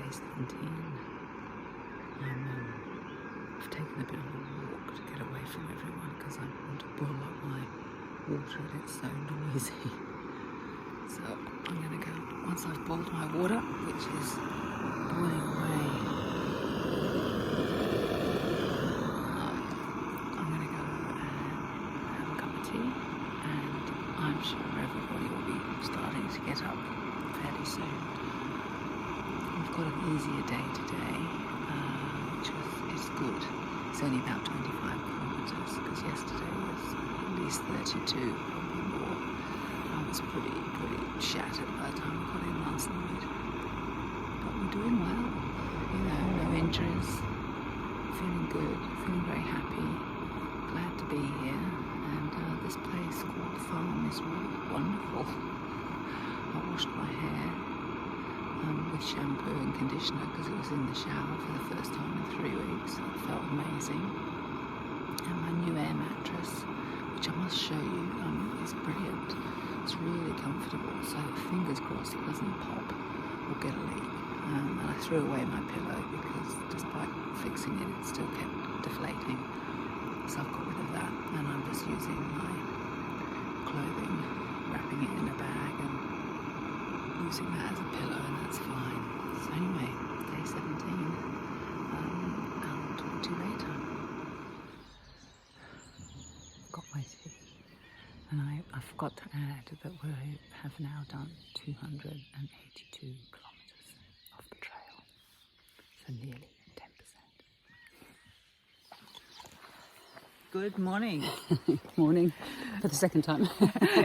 day 17. I've taken a bit of a walk to get away from everyone because I want to boil up my water and it's so noisy. So I'm going to go, once I've boiled my water, which is boiling away, I'm going to go and have a cup of tea, and I'm sure everybody will be starting to get up fairly soon. We've got an easier day today, which is good. It's only about 25 kilometres because yesterday was at least 32, probably more. I was pretty shattered by the time we got in last night. But we're doing well, you know, no injuries, feeling good, feeling very happy, glad to be here. And this place called the farm is really wonderful. I washed my hair with shampoo and conditioner because it was in the shower for the first time in 3 weeks. It felt amazing. And my new air mattress, which I must show you, is brilliant. It's really comfortable, so fingers crossed it doesn't pop or get a leak. And I threw away my pillow because despite fixing it, it still kept deflating. So I've got rid of that, and I'm just using my clothing, wrapping it in a bag and using that as a pillow, and that's fine. So anyway, day 17, I'll talk to you later. Got my tea, and I forgot to add that we have now done 282 kilometres of the trail, so nearly 10%. Good morning. Morning, for the second time.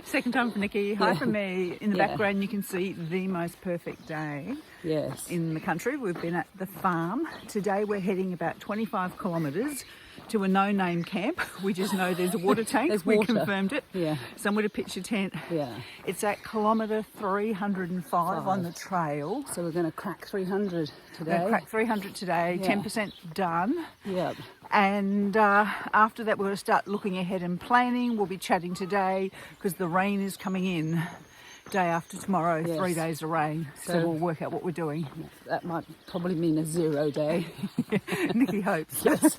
Second time for Nikki. Hi from me. In the background you can see the most perfect day in the country. We've been at the farm. Today we're heading about 25 kilometres to a no-name camp. We just know there's a water tank. There's we water. Confirmed it. Yeah. Somewhere to pitch your tent. Yeah. It's at kilometre 305 on the trail. So we're going to crack 300 We're today. going to crack 300 today, 10% done. Yep. And after that, we're going to start looking ahead and planning. We'll be chatting today because the rain is coming in day after tomorrow, 3 days of rain. So we'll work out what we're doing. That might probably mean a 0 day. Nikki hopes. Yes.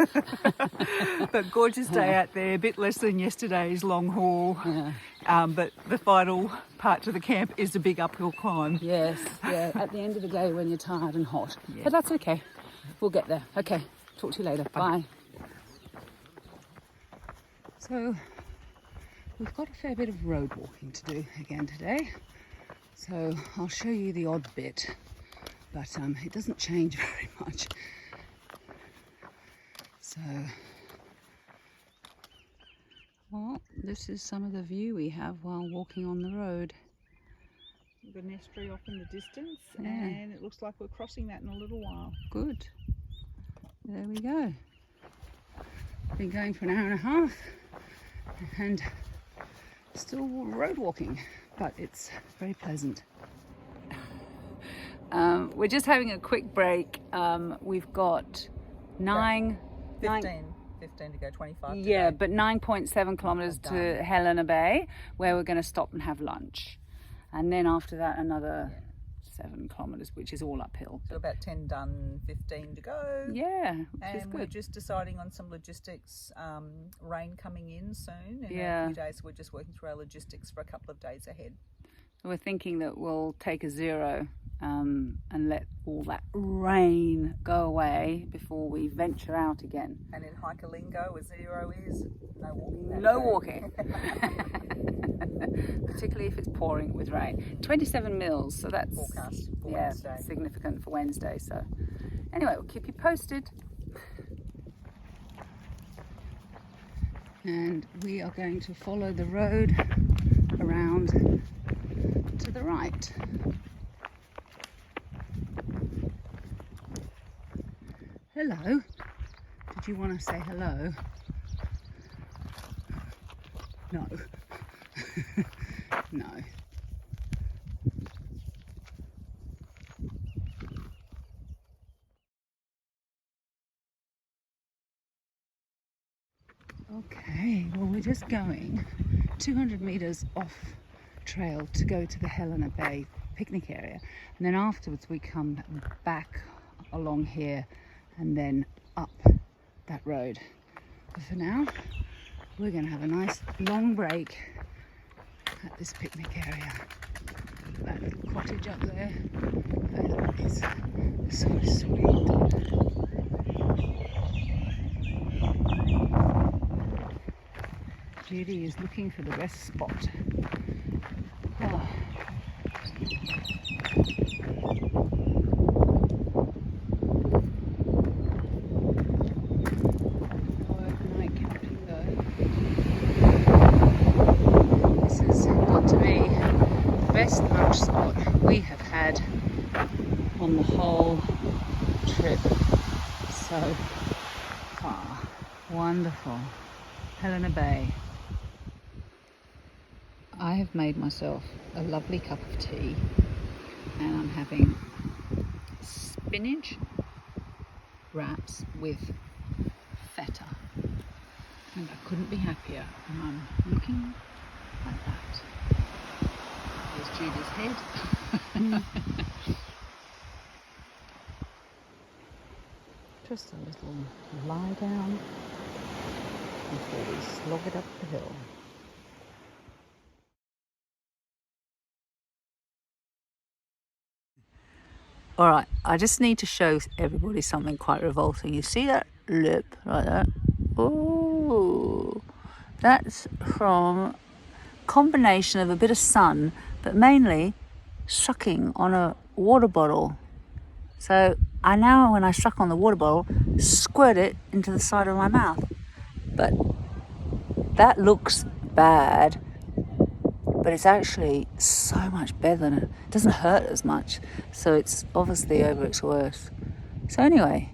But gorgeous day out there, a bit less than yesterday's long haul. Yeah. But the final part to the camp is a big uphill climb. Yes. Yeah. At the end of the day when you're tired and hot. But that's okay. We'll get there. Okay. Talk to you later. Bye. So we've got a fair bit of road walking to do again today. So I'll show you the odd bit, but it doesn't change very much. So, well, this is some of the view we have while walking on the road. We've got an estuary off in the distance, Yeah. and it looks like we're crossing that in a little while. Good. There we go. Been going for an hour and a half and still road walking, but it's very pleasant. We're just having a quick break. We've got 15 to go, 25 today. Yeah, but 9.7 kilometres to Helena Bay, where we're going to stop and have lunch. And then after that, another 7 kilometres, which is all uphill. So about 10 done, 15 to go. Yeah, which and is we're good. just deciding on some logistics. Rain coming in soon in Yeah. a few days. We're just working through our logistics for a couple of days ahead. We're thinking that we'll take a 0 and let all that rain go away before we venture out again. And in hiker lingo, a 0 is no walking. that No day. walking. Particularly if it's pouring with rain. 27 mils, so that's Forecast for Wednesday. significant for Wednesday. So anyway, we'll keep you posted. And we are going to follow the road around to the right. Hello. Did you want to say hello? No. No. Okay, well we're just going 200 metres off trail to go to the Helena Bay picnic area, and then afterwards we come back along here and then up that road. But for now, we're going to have a nice long break at this picnic area. That little cottage up there, that is so sweet. Judy is looking for the best spot. Oh. Night camping though. This has got to be the best lunch spot we have had on the whole trip so far. Wonderful. Helena Bay. I have made myself a lovely cup of tea and I'm having spinach wraps with feta, and I couldn't be happier, and I'm looking like that. There's Judy's head. Just a little lie down before we slog it up the hill. All right, I just need to show everybody something quite revolting. You see that lip like that? Oh, that's from combination of a bit of sun, but mainly sucking on a water bottle. So I now, when I suck on the water bottle, squirt it into the side of my mouth. But that looks bad, but it's actually so much better than it. It doesn't hurt as much, so it's obviously over its worst. So anyway,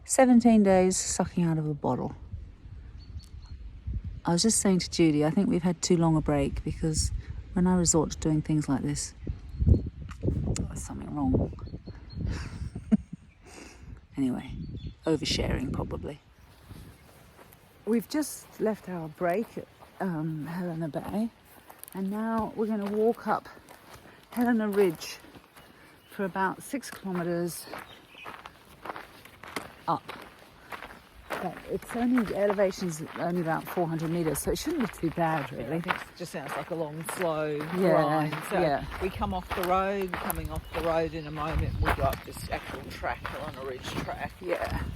17 days sucking out of a bottle. I was just saying to Judy, I think we've had too long a break, because when I resort to doing things like this, there's something wrong. Anyway, oversharing probably. We've just left our break at Helena Bay, and now we're going to walk up Helena Ridge for about 6 kilometres up. But it's only, the elevation's only about 400 metres, so it shouldn't be too bad really. I think it just sounds like a long, slow grind. So we come off the road, coming off the road in a moment, we go up this actual track, on a ridge track,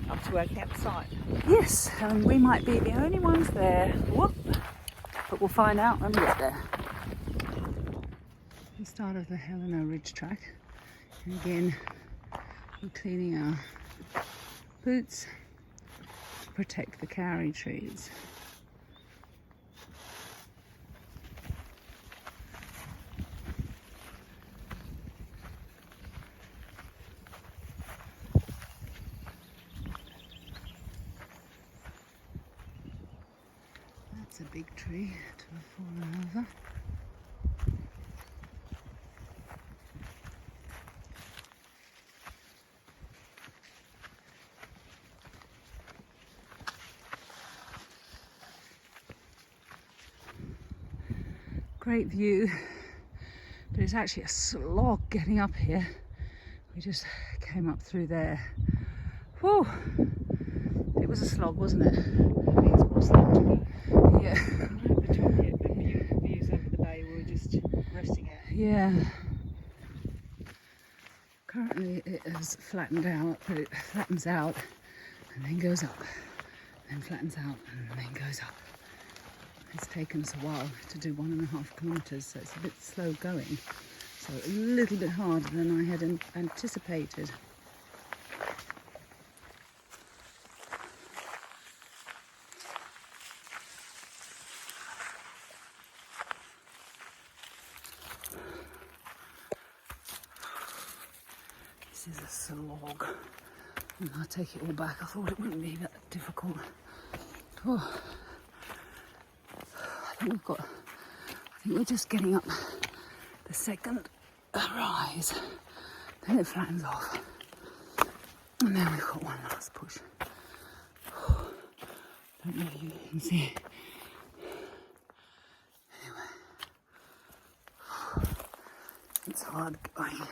up to our campsite. Yes, and we might be the only ones there. Whoop. But we'll find out when we get there. The start of the Helena Ridge track. And again, we're cleaning our boots to protect the kauri trees. That's a big tree to have fallen over. Great view, but it's actually a slog getting up here. We just came up through there. Whew! It was a slog, wasn't it? I think it's more slog to go. Yeah. Not at the top yet, but the views over the bay, we were just resting at. Yeah. Currently it has flattened out, but it flattens out and then goes up, then flattens out and then goes up. It's taken us a while to do 1.5 kilometres, so it's a bit slow going. So a little bit harder than I had anticipated. This is a slog. And I take it all back. I thought it wouldn't be that difficult. Oh. I think we're just getting up the second rise. Then it flattens off. And then we've got one last push. Don't know if you can see. Anyway. It's hard going.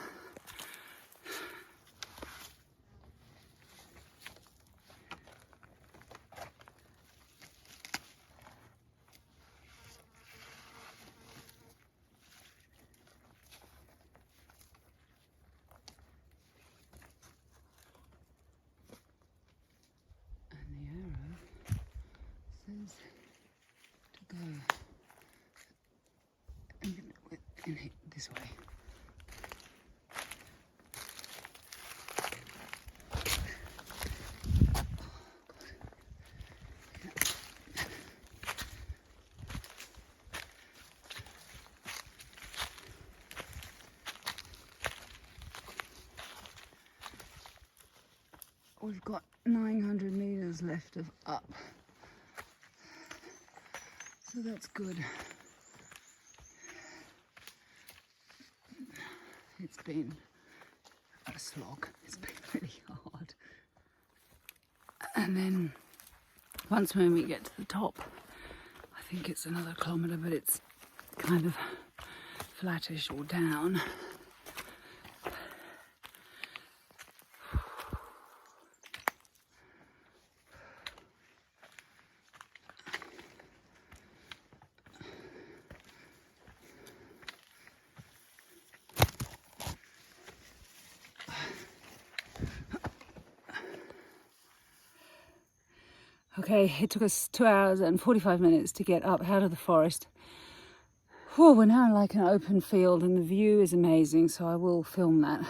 in this way. We've got 900 meters left of up, so that's good. It's been a slog, it's been really hard. And then once when we get to the top, I think it's another kilometre, but it's kind of flattish or down. Okay, it took us 2 hours and 45 minutes to get up out of the forest. Whew, we're now in like an open field and the view is amazing, so I will film that.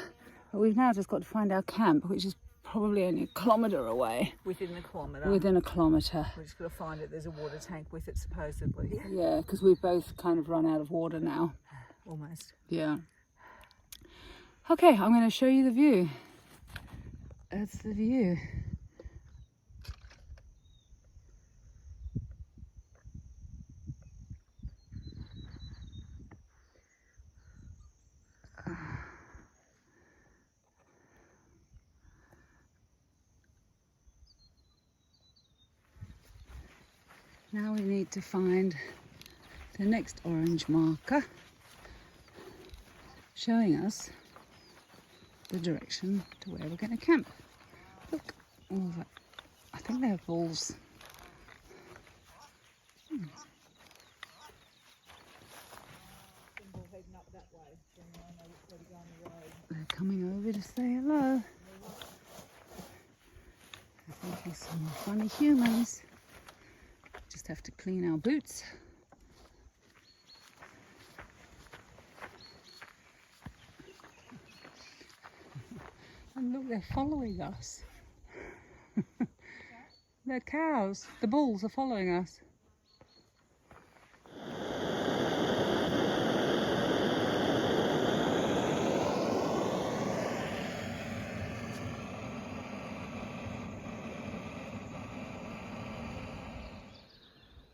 But we've now just got to find our camp, which is probably only a kilometre away. Within the kilometre. Within a kilometre. We're just got to find it. There's a water tank with it, supposedly. Yeah, because we've both kind of run out of water now. Almost. Yeah. Okay, I'm going to show you the view. That's the view. Now we need to find the next orange marker showing us the direction to where we're going to camp. Look, all that. I think they have bulls. They're coming over to say hello. I think there's some funny humans. Just have to clean our boots. And look, they're following us. They're cows. The bulls are following us.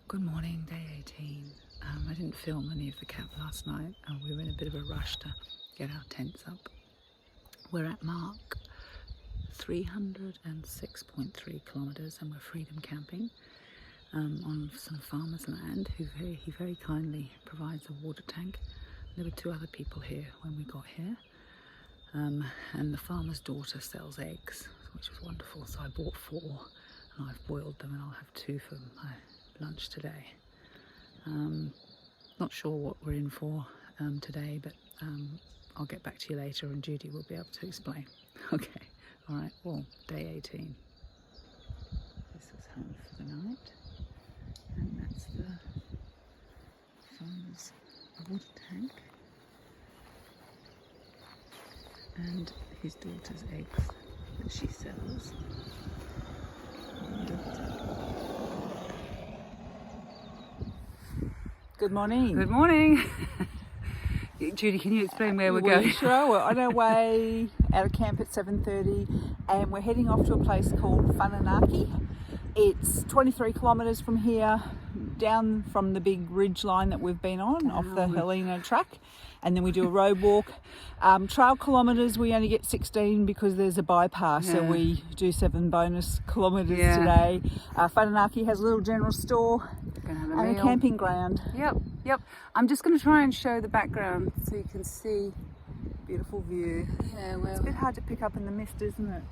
Good morning, day 18. I didn't film any of the camp last night. We were in a bit of a rush to get our tents up. We're at mark 306.3 kilometres and we're freedom camping on some farmer's land he very kindly provides a water tank. There were 2 other people here when we got here, and the farmer's daughter sells eggs, which was wonderful, so I bought 4 and I've boiled them and I'll have 2 for my lunch today. Not sure what we're in for today, but I'll get back to you later and Judy will be able to explain. Okay, alright, well, day 18. This is home for the night, and that's the farmer's water tank and his daughter's eggs that she sells. Good morning. Good morning. Judy, can you explain where we're going? Sure. We're on our way out of camp at 7:30 and we're heading off to a place called Whananaki. It's 23 kilometres from here, down from the big ridge line that we've been on, off the Helena track. And then we do a road walk. Trail kilometres, we only get 16 because there's a bypass, so we do 7 bonus kilometres today. Whananaki has a little general store and a camping ground. Yep. I'm just going to try and show the background so you can see beautiful view. Yeah, well, it's a bit hard to pick up in the mist, isn't it?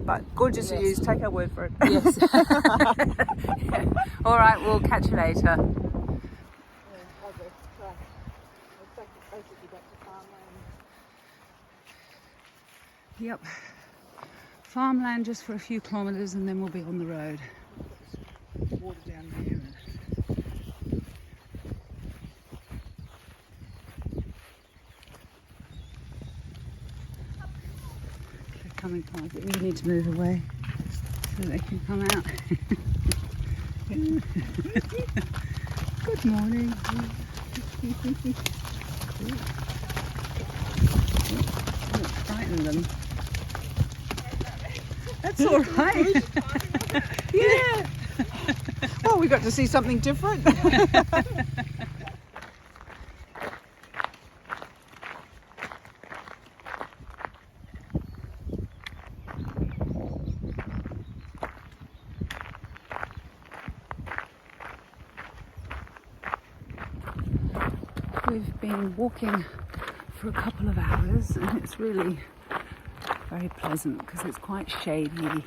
But gorgeous views, take our word for it. Yes. All right, we'll catch you later. Yep. Farmland just for a few kilometres and then we'll be on the road. Water down there. coming past, but you need to move away so they can come out. Good morning. Don't frighten them. That's all right. Yeah. Well, we got to see something different. We've been walking for a couple of hours and it's really very pleasant because it's quite shady.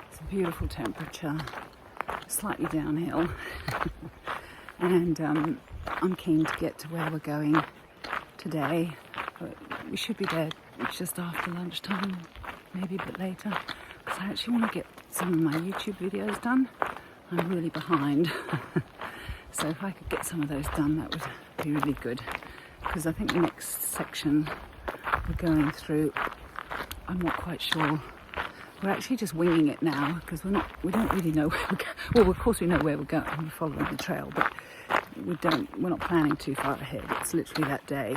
It's a beautiful temperature, slightly downhill. And I'm keen to get to where we're going today. We should be there just after lunchtime, maybe a bit later, because I actually want to get some of my YouTube videos done. I'm really behind. So if I could get some of those done, that would be really good. Because I think the next section we're going through, I'm not quite sure. We're actually just winging it now because we don't really know where we're going. Well, of course we know where we're going. We're following the trail, but we're not planning too far ahead. It's literally that day.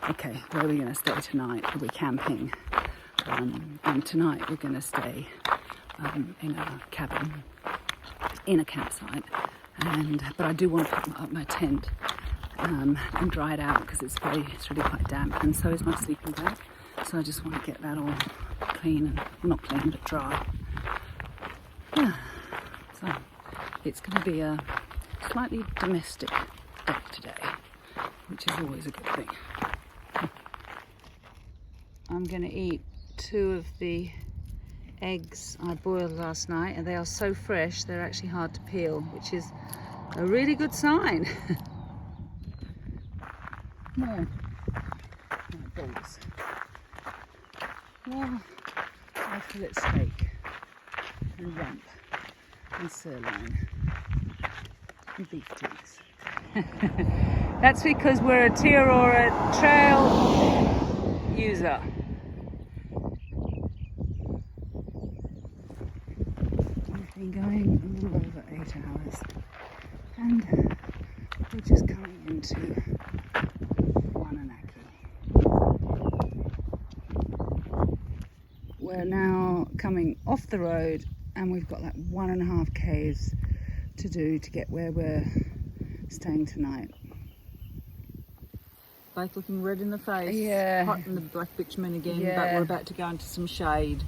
Okay, where are we going to stay tonight? Are we camping? And tonight we're going to stay in a cabin, in a campsite. But I do want to put up my tent and dry it out because it's really quite damp, and so is my sleeping bag. So I just want to get that all clean and, well, not clean, but dry. Yeah. So it's going to be a slightly domestic day today, which is always a good thing. I'm going to eat 2 of the eggs I boiled last night, and they are so fresh they're actually hard to peel, which is a really good sign. More balls. More fillet steak and rump and sirloin and beef teeth. That's because we're a Araroa trail user. We've been going a little over 8 hours and we're just coming into Whananaki. We're now coming off the road and we've got like 1.5 k's to do to get where we're staying tonight. Both looking red in the face. Yeah. Hot in the black bitumen again, Yeah. but we're about to go into some shade.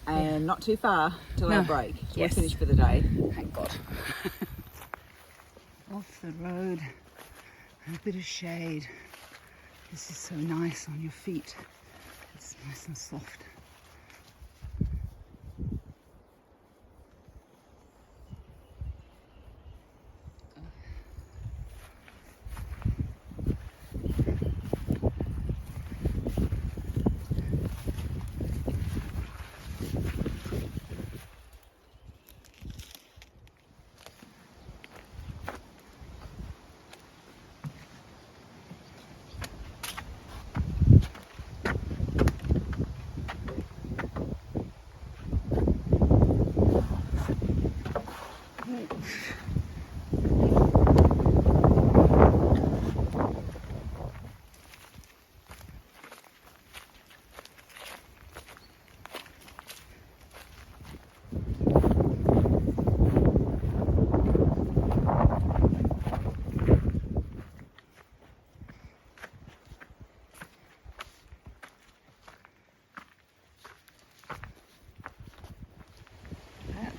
And not too far till No. our break. So Yes. we're finished for the day. Thank God. Off the road, a bit of shade. This is so nice on your feet. It's nice and soft.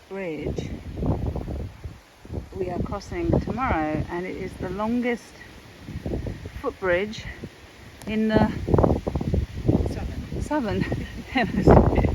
Bridge we are crossing tomorrow, and it is the longest footbridge in the southern hemisphere.